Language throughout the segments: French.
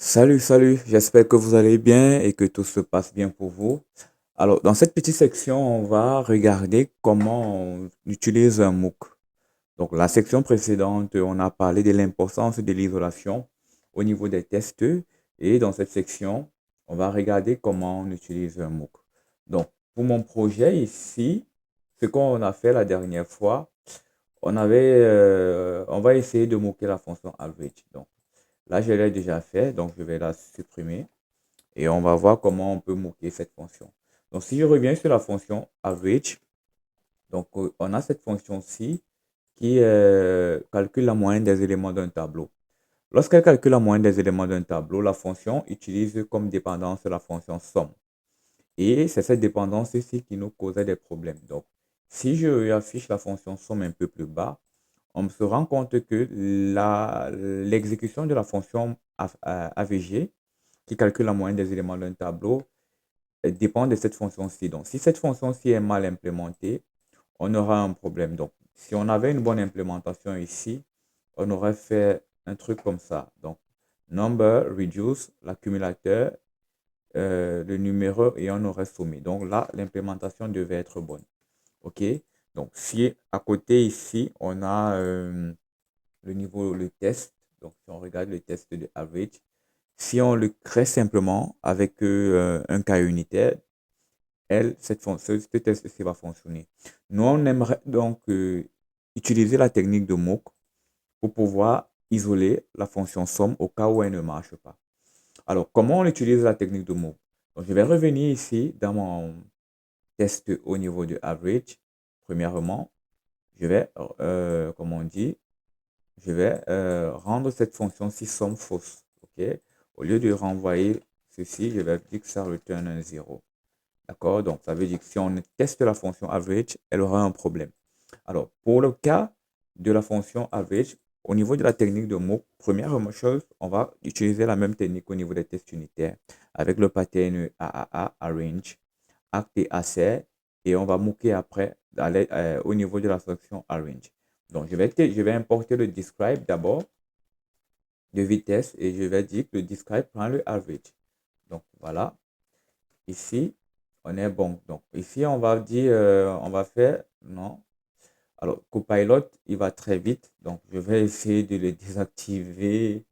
Salut, j'espère que vous allez bien et que tout se passe bien pour vous. Alors, dans cette petite section, on va regarder comment on utilise un MOOC. Donc, la section précédente, on a parlé de l'importance de l'isolation au niveau des tests. Et dans cette section, on va regarder comment on utilise un MOOC. Donc, pour mon projet ici, ce qu'on a fait la dernière fois, on va essayer de moquer la fonction average. Donc, là, je l'ai déjà fait, donc je vais la supprimer et on va voir comment on peut moquer cette fonction. Donc, si je reviens sur la fonction average, donc on a cette fonction-ci qui calcule la moyenne des éléments d'un tableau. Lorsqu'elle calcule la moyenne des éléments d'un tableau, la fonction utilise comme dépendance la fonction somme. Et c'est cette dépendance ici qui nous causait des problèmes. Donc, si je affiche la fonction somme un peu plus bas, on se rend compte que l'exécution de la fonction AVG, qui calcule la moyenne des éléments d'un tableau, dépend de cette fonction-ci. Donc, si cette fonction-ci est mal implémentée, on aura un problème. Donc, si on avait une bonne implémentation ici, on aurait fait un truc comme ça. Donc, number reduce l'accumulateur, le numéro et on aurait soumis. Donc là, l'implémentation devait être bonne. OK? Donc, si à côté ici, on a le niveau, le test. Donc, si on regarde le test de average, si on le crée simplement avec un cas unitaire, ce test-ci va fonctionner. Nous, on aimerait donc utiliser la technique de mock pour pouvoir isoler la fonction somme au cas où elle ne marche pas. Alors, comment on utilise la technique de mock? Donc, je vais revenir ici dans mon test au niveau de average. Premièrement, je vais, comme on dit, je vais rendre cette fonction-ci somme fausse. OK? Au lieu de renvoyer ceci, je vais dire que ça returne un 0. D'accord? Donc, ça veut dire que si on teste la fonction average, elle aura un problème. Alors, pour le cas de la fonction average, au niveau de la technique de mots, première chose, on va utiliser la même technique au niveau des tests unitaires avec le pattern AAA, arrange, act et assert, et on va moquer après au niveau de la fonction arrange. Donc, je vais importer le describe d'abord de vitesse et je vais dire que le describe prend le average. Donc, voilà. Ici, on est bon. Donc, ici, on va dire, on va faire, non. Alors, Copilot, il va très vite. Donc, je vais essayer de le désactiver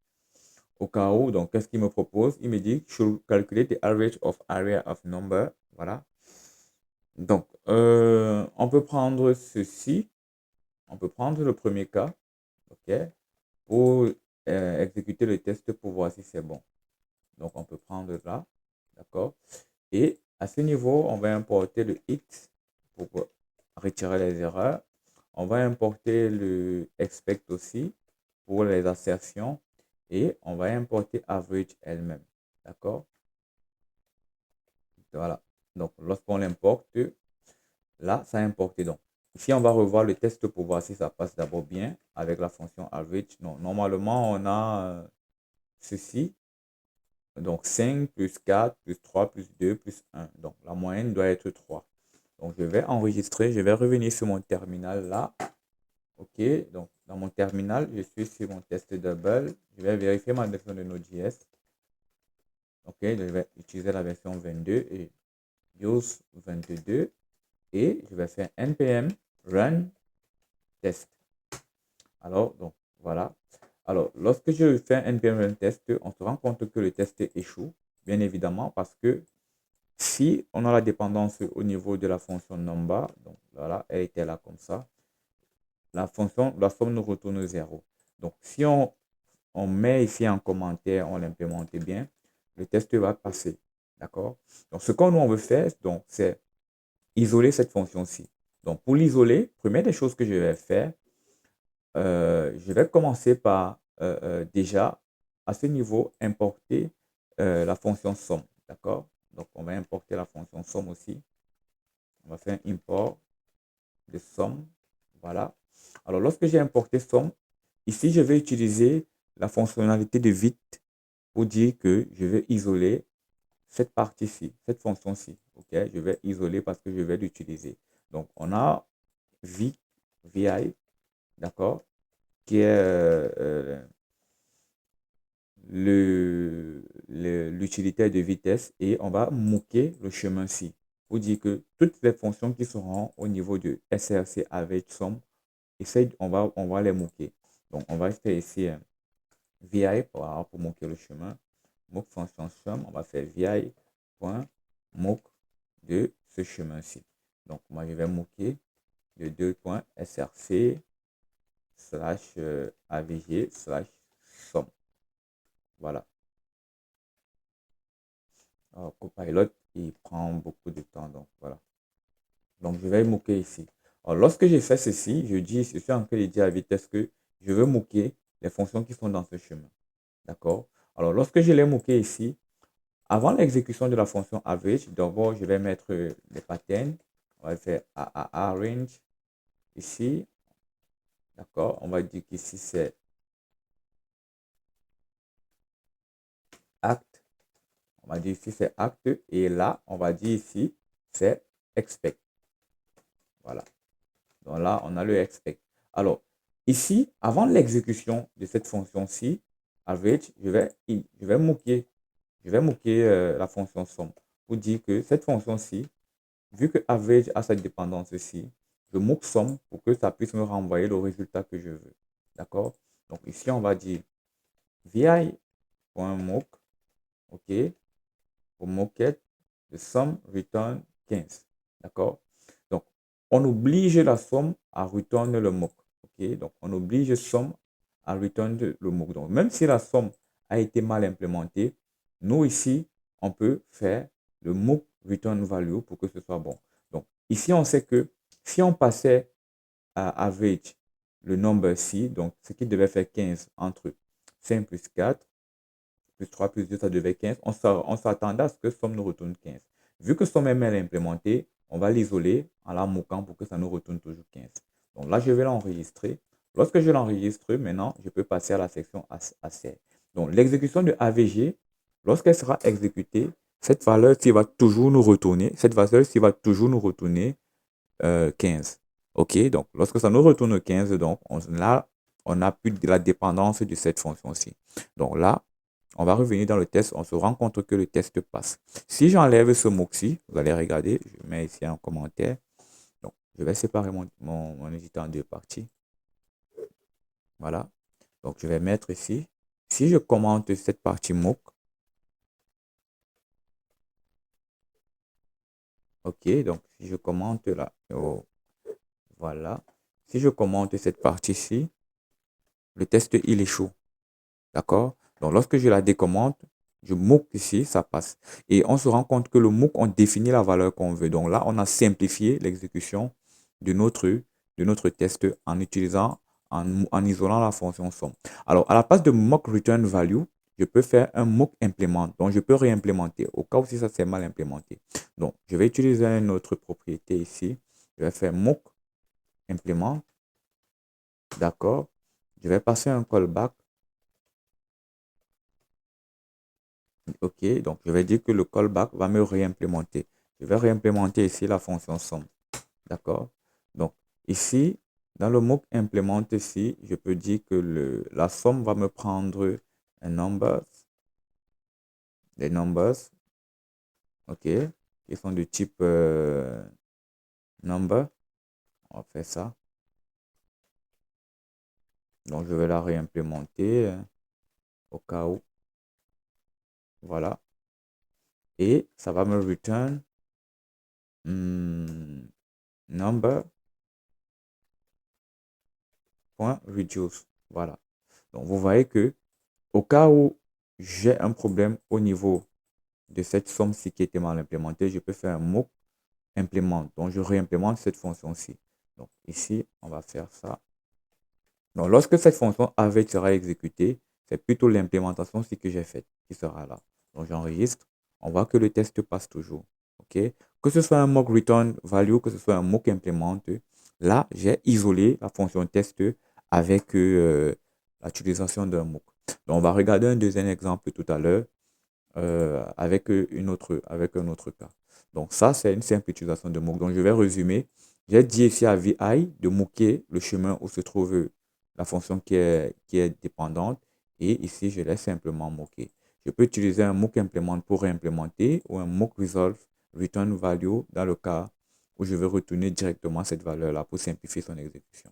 au cas où. Donc, qu'est-ce qu'il me propose? Il me dit, should calculate the average of area of number. Voilà. Donc, on peut prendre ceci. On peut prendre le premier cas, OK, pour exécuter le test pour voir si c'est bon. Donc, on peut prendre là, d'accord. Et à ce niveau, on va importer le hit pour retirer les erreurs. On va importer le expect aussi pour les assertions. Et on va importer average elle-même. D'accord? Voilà. Donc, lorsqu'on l'importe, là, ça a importé. Donc, ici, on va revoir le test pour voir si ça passe d'abord bien avec la fonction average. Non, normalement, on a ceci. Donc, 5 plus 4 plus 3 plus 2 plus 1. Donc, la moyenne doit être 3. Donc, je vais enregistrer. Je vais revenir sur mon terminal là. OK. Donc, dans mon terminal, je suis sur mon test double. Je vais vérifier ma version de Node.js. OK. Je vais utiliser la version 22 et use 22. Et je vais faire npm run test. Alors, donc, voilà. Alors, lorsque je fais un npm run test, on se rend compte que le test échoue, bien évidemment, parce que si on a la dépendance au niveau de la fonction number, donc voilà, elle était là comme ça, la somme nous retourne 0. Donc, si on met ici en commentaire, on l'implémente bien, le test va passer. D'accord? Donc, ce qu'on veut faire, donc, c'est isoler cette fonction-ci. Donc, pour l'isoler, première des choses que je vais faire, je vais commencer par déjà, à ce niveau, importer la fonction somme. D'accord? Donc, on va importer la fonction somme aussi. On va faire un import de somme. Voilà. Alors, lorsque j'ai importé somme, ici, je vais utiliser la fonctionnalité de vite pour dire que je vais isoler cette partie-ci, cette fonction-ci. OK? Je vais isoler parce que je vais l'utiliser. Donc, on a vi, d'accord, qui est le l'utilitaire de vitesse et on va mooker le chemin-ci pour dire que toutes les fonctions qui seront au niveau de SRC avec somme, on va les mooker. Donc, on va faire ici VI pour mooker le chemin. Mook fonction somme, on va faire VI.mook de ce chemin-ci. Donc, moi, je vais mooker de 2.src slash avg slash somme. Voilà. Alors, Copilot, il prend beaucoup de temps. Donc, voilà. Donc, je vais mooker ici. Alors, lorsque j'ai fait ceci, je suis en train de dire à vitesse que je veux mooker les fonctions qui sont dans ce chemin. D'accord? Alors, lorsque je l'ai mooké ici, avant l'exécution de la fonction average, d'abord, je vais mettre les patterns. On va faire AAA range ici. D'accord? On va dire qu'ici, c'est acte. On va dire ici, c'est acte. Et là, on va dire ici, c'est expect. Voilà. Donc là, on a le expect. Alors, ici, avant l'exécution de cette fonction-ci, average, je vais mooker la fonction somme pour dire que cette fonction-ci, vu que average a cette dépendance-ci, je mook somme pour que ça puisse me renvoyer le résultat que je veux. D'accord? Donc ici, on va dire vi.mook, OK, pour mocket de somme return 15. D'accord? Donc, on oblige la somme à return le mook. OK? Donc, on oblige somme à return le mook. Donc, même si la somme a été mal implémentée, nous ici, on peut faire le mook return value pour que ce soit bon. Donc, ici, on sait que si on passait à average le nombre ci, donc ce qui devait faire 15 entre 5 plus 4, plus 3 plus 2, ça devait 15. On s'attendait à ce que somme nous retourne 15. Vu que somme est mal implémenté, on va l'isoler en la moquant pour que ça nous retourne toujours 15. Donc là, je vais l'enregistrer. Lorsque je l'enregistre, maintenant, je peux passer à la section ACR. Donc l'exécution de AVG, lorsqu'elle sera exécutée, cette valeur-ci va toujours nous retourner. Cette valeur-ci va toujours nous retourner 15. OK, donc lorsque ça nous retourne 15, donc là, on n'a plus de la dépendance de cette fonction-ci. Donc là, on va revenir dans le test, on se rend compte que le test passe. Si j'enlève ce mot-ci, vous allez regarder, je mets ici un commentaire. Donc, je vais séparer mon éditeur en deux parties. Voilà. Donc, je vais mettre ici. Si je commente cette partie MOOC, OK, donc si je commente là, oh, voilà. Si je commente cette partie-ci, le test, il échoue. D'accord? Donc, lorsque je la décommente, je MOOC ici, ça passe. Et on se rend compte que le MOOC, on définit la valeur qu'on veut. Donc là, on a simplifié l'exécution de notre test en utilisant, en isolant la fonction somme. Alors, à la place de mock return value, je peux faire un mock implement. Donc, je peux réimplémenter au cas où si ça s'est mal implémenté. Donc, je vais utiliser une autre propriété ici. Je vais faire mock implement. D'accord? Je vais passer un callback. OK, donc je vais dire que le callback va me réimplémenter. Je vais réimplémenter ici la fonction somme. D'accord? Donc, ici, dans le mot implémente ici, je peux dire que la somme va me prendre un number, des numbers, OK, qui sont de type number. On va faire ça. Donc, je vais la réimplémenter au cas où. Voilà. Et ça va me return number .reduce. Voilà. Donc, vous voyez que au cas où j'ai un problème au niveau de cette somme-ci qui était mal implémentée, je peux faire un mot implémente. Donc, je réimplémente cette fonction-ci. Donc, ici, on va faire ça. Donc, lorsque cette fonction avec sera exécutée, c'est plutôt l'implémentation que j'ai faite qui sera là. Donc, j'enregistre. On voit que le test passe toujours. OK? Que ce soit un mock return value, que ce soit un mock implémente, là, j'ai isolé la fonction test avec l'utilisation d'un mock. Donc, on va regarder un deuxième exemple tout à l'heure avec un autre cas. Donc, ça, c'est une simple utilisation de mock. Donc, je vais résumer. J'ai dit ici à VI de mooker le chemin où se trouve la fonction qui est dépendante. Et ici, je l'ai simplement moqué. Je peux utiliser un mock implement pour réimplémenter ou un mock resolve return value dans le cas où je veux retourner directement cette valeur-là pour simplifier son exécution.